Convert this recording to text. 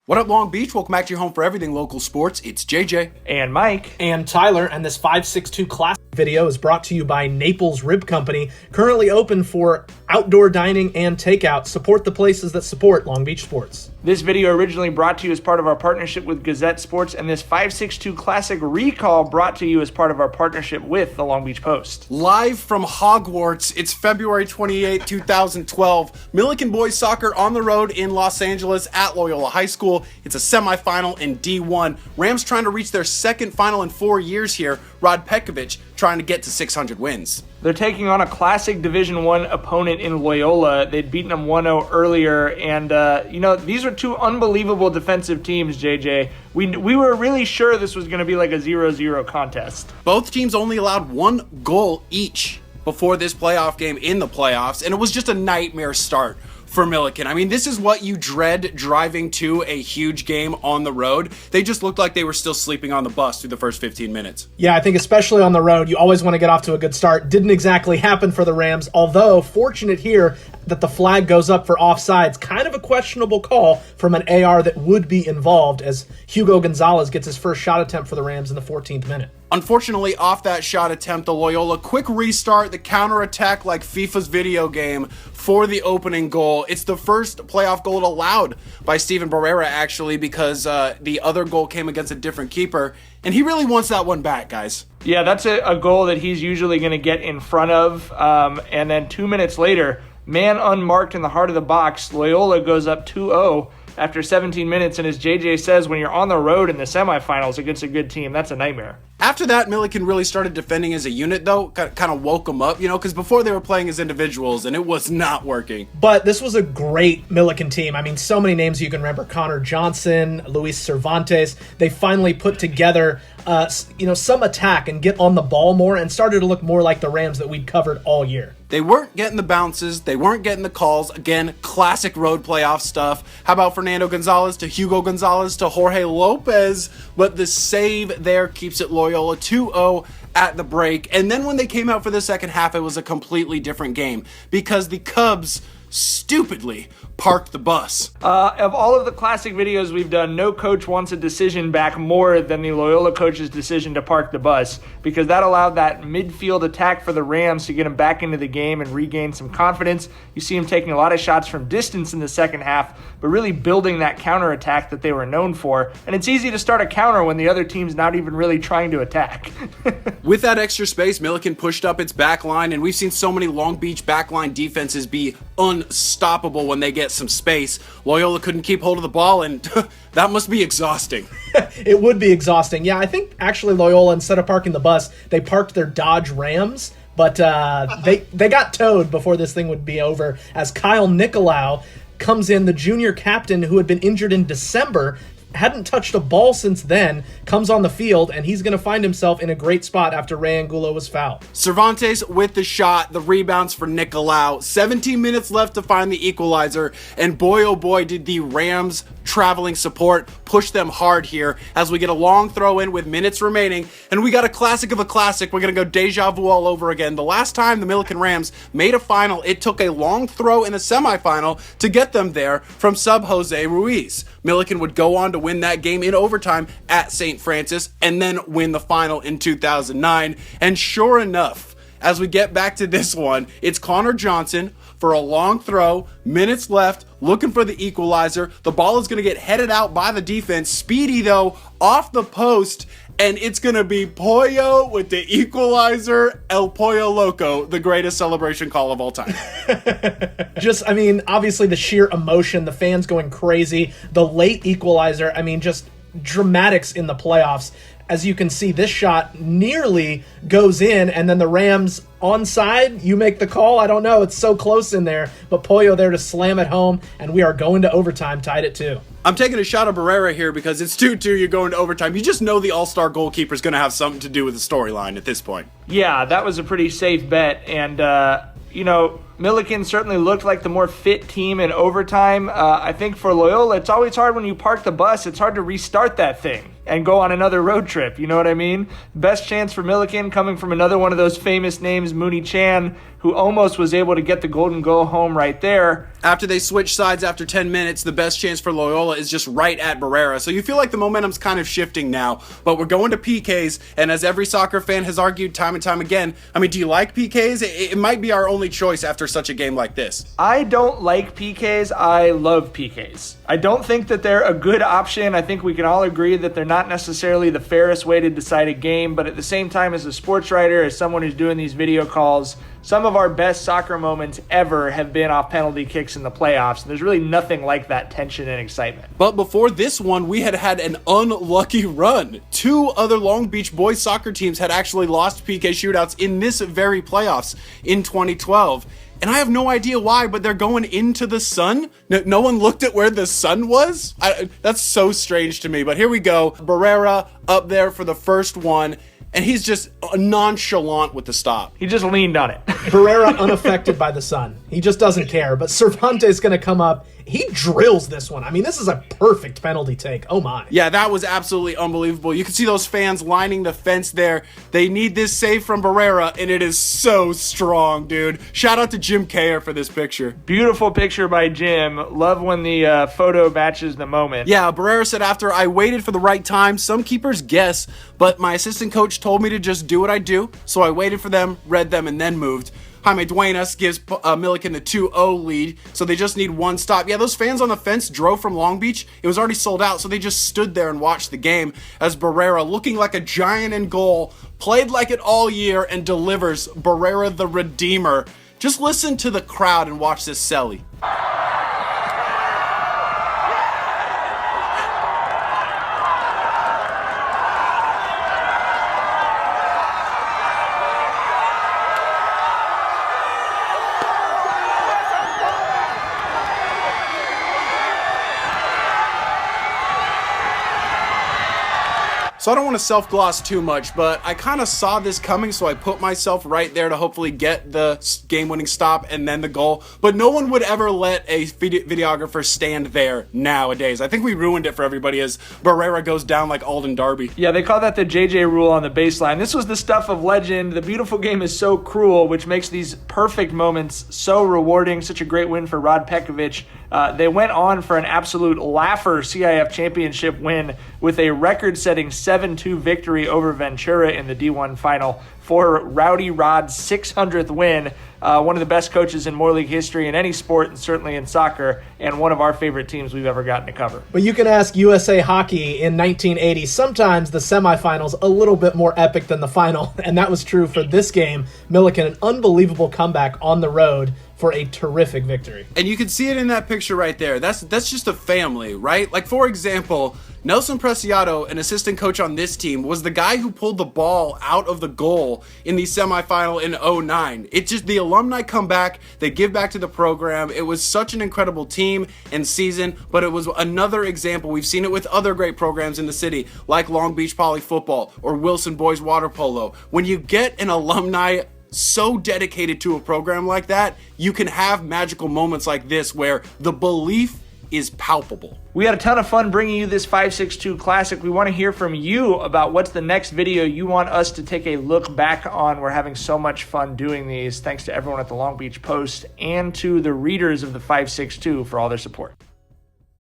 What up, Long Beach? Welcome back to your home for everything local sports. It's JJ. And Mike. And Tyler. And this 562 Classic video is brought to you by Naples Rib Company, currently open for outdoor dining and takeout. Support the places that support Long Beach sports. This video originally brought to you as part of our partnership with Gazette Sports, and this 562 Classic recall brought to you as part of our partnership with the Long Beach Post. Live from Hogwarts, it's February 28, 2012. Millikan boys soccer on the road in Los Angeles at Loyola High School. It's a semifinal in D1. Rams trying to reach their second final in 4 years here. Rod Pekovic trying to get to 600 wins. They're taking on a classic Division I opponent in Loyola. They'd beaten them 1-0 earlier, and these are two unbelievable defensive teams, JJ. We were really sure this was going to be like a 0-0 contest. Both teams only allowed one goal each before this playoff game in the playoffs, and it was just a nightmare start for Millikan. I mean, this is what you dread driving to a huge game on the road. They just looked like they were still sleeping on the bus through the first 15 minutes. Yeah, I think especially on the road, you always want to get off to a good start. Didn't exactly happen for the Rams, although fortunate here that the flag goes up for offsides. Kind of a questionable call from an AR that would be involved as Hugo Gonzalez gets his first shot attempt for the Rams in the 14th minute. Unfortunately, off that shot attempt, the Loyola quick restart, the counterattack like FIFA's video game for the opening goal. It's the first playoff goal allowed by Steven Barrera, actually, because the other goal came against a different keeper, and he really wants that one back, guys. Yeah, that's a goal that he's usually going to get in front of, and then 2 minutes later, man unmarked in the heart of the box, Loyola goes up 2-0 after 17 minutes, and as JJ says, when you're on the road in the semifinals against a good team, that's a nightmare. After that, Millikan really started defending as a unit, though. Kind of woke them up, because before they were playing as individuals, and it was not working. But this was a great Millikan team. I mean, so many names you can remember. Connor Johnson, Luis Cervantes. They finally put together, some attack and get on the ball more and started to look more like the Rams that we'd covered all year. They weren't getting the bounces. They weren't getting the calls. Again, classic road playoff stuff. How about Fernando Gonzalez to Hugo Gonzalez to Jorge Lopez? But the save there keeps it Loyola 2-0 at the break. And then when they came out for the second half, it was a completely different game because the Cubs stupidly parked the bus. Of all of the classic videos we've done, no coach wants a decision back more than the Loyola coach's decision to park the bus, because that allowed that midfield attack for the Rams to get them back into the game and regain some confidence. You see them taking a lot of shots from distance in the second half, but really building that counterattack that they were known for. And it's easy to start a counter when the other team's not even really trying to attack. With that extra space, Millikan pushed up its back line, and we've seen so many Long Beach backline defenses be unstoppable when they get some space. Loyola couldn't keep hold of the ball, and that must be exhausting. It would be exhausting. Yeah, I think actually Loyola, instead of parking the bus, they parked their Dodge Rams, but they got towed before this thing would be over as Kyle Nicolau comes in, the junior captain who had been injured in December, hadn't touched a ball since then, comes on the field, and he's going to find himself in a great spot after Ray Angulo was fouled. Cervantes with the shot, the rebounds for Nicolau. 17 minutes left to find the equalizer, and boy oh boy did the Rams traveling support push them hard here as we get a long throw in with minutes remaining, and we got a classic of a classic. We're going to go deja vu all over again. The last time the Millikan Rams made a final, it took a long throw in a semifinal to get them there from sub Jose Ruiz. Millikan would go on to win that game in overtime at St. Francis and then win the final in 2009. And sure enough, as we get back to this one, it's Connor Johnson for a long throw, minutes left, looking for the equalizer. The ball is going to get headed out by the defense. Speedy, though, off the post, and it's going to be Pollo with the equalizer. El Pollo Loco, the greatest celebration call of all time. Obviously the sheer emotion, the fans going crazy, the late equalizer, just dramatics in the playoffs. As you can see, this shot nearly goes in, and then the Rams onside, you make the call. I don't know, it's so close in there, but Pollo there to slam it home, and we are going to overtime, tied at 2. I'm taking a shot of Barrera here because it's 2-2, you're going to overtime. You just know the all-star goalkeeper is going to have something to do with the storyline at this point. Yeah, that was a pretty safe bet, and Millikan certainly looked like the more fit team in overtime. I think for Loyola, it's always hard when you park the bus. It's hard to restart that thing. and go on another road trip. You know what I mean? Best chance for Millikan coming from another one of those famous names, Mooney Chan, who almost was able to get the golden goal home right there. After they switch sides after 10 minutes, the best chance for Loyola is just right at Barrera. So you feel like the momentum's kind of shifting now, but we're going to PKs, and as every soccer fan has argued time and time again, I mean, do you like PKs? It might be our only choice after such a game like this. I don't like PKs. I love PKs. I don't think that they're a good option. I think we can all agree that they're not necessarily the fairest way to decide a game, but at the same time, as a sports writer, as someone who's doing these video calls, some of our best soccer moments ever have been off penalty kicks in the playoffs, and there's really nothing like that tension and excitement. But before this one, we had an unlucky run. 2 other Long Beach boys soccer teams had actually lost PK shootouts in this very playoffs in 2012. And I have no idea why, but they're going into the sun. No one looked at where the sun was? That's so strange to me. But here we go. Barrera up there for the first one. And he's just nonchalant with the stop. He just leaned on it. Barrera unaffected by the sun. He just doesn't care. But Cervantes going to come up. He drills this one. I mean, this is a perfect penalty take. Oh, my. Yeah, that was absolutely unbelievable. You can see those fans lining the fence there. They need this save from Barrera, and it is so strong, dude. Shout out to Jim Kayer for this picture. Beautiful picture by Jim. Love when the photo matches the moment. Yeah, Barrera said after, I waited for the right time. Some keepers guess, but my assistant coach told me to just do what I do. So I waited for them, read them, and then moved. Jaime Duenas gives Millikan the 2-0 lead, so they just need one stop. Yeah, those fans on the fence drove from Long Beach. It was already sold out, so they just stood there and watched the game as Barrera, looking like a giant in goal, played like it all year and delivers. Barrera the Redeemer. Just listen to the crowd and watch this celly. So I don't want to self-gloss too much, but I kind of saw this coming, so I put myself right there to hopefully get the game-winning stop and then the goal. But no one would ever let a videographer stand there nowadays. I think we ruined it for everybody as Barrera goes down like Alden Darby. Yeah, they call that the JJ rule on the baseline. This was the stuff of legend. The beautiful game is so cruel, which makes these perfect moments so rewarding. Such a great win for Rod Pekovic. They went on for an absolute laugher CIF championship win with a record-setting 7-2 victory over Ventura in the D1 final for Rowdy Rod's 600th win. One of the best coaches in Moore League history in any sport, and certainly in soccer, and one of our favorite teams we've ever gotten to cover. But you can ask USA Hockey in 1980. Sometimes the semifinals a little bit more epic than the final, and that was true for this game. Millikan, an unbelievable comeback on the road for a terrific victory. And you can see it in that picture right there. That's just a family, right? Like, for example, Nelson Preciado, an assistant coach on this team, was the guy who pulled the ball out of the goal in the semifinal in 2009. It just, the alumni come back, they give back to the program. It was such an incredible team and season, but it was another example. We've seen it with other great programs in the city, like Long Beach Poly Football or Wilson Boys Water Polo. When you get an alumni so dedicated to a program like that, you can have magical moments like this where the belief is palpable. We had a ton of fun bringing you this 562 Classic. We want to hear from you about what's the next video you want us to take a look back on. We're having so much fun doing these. Thanks to everyone at the Long Beach Post and to the readers of the 562 for all their support.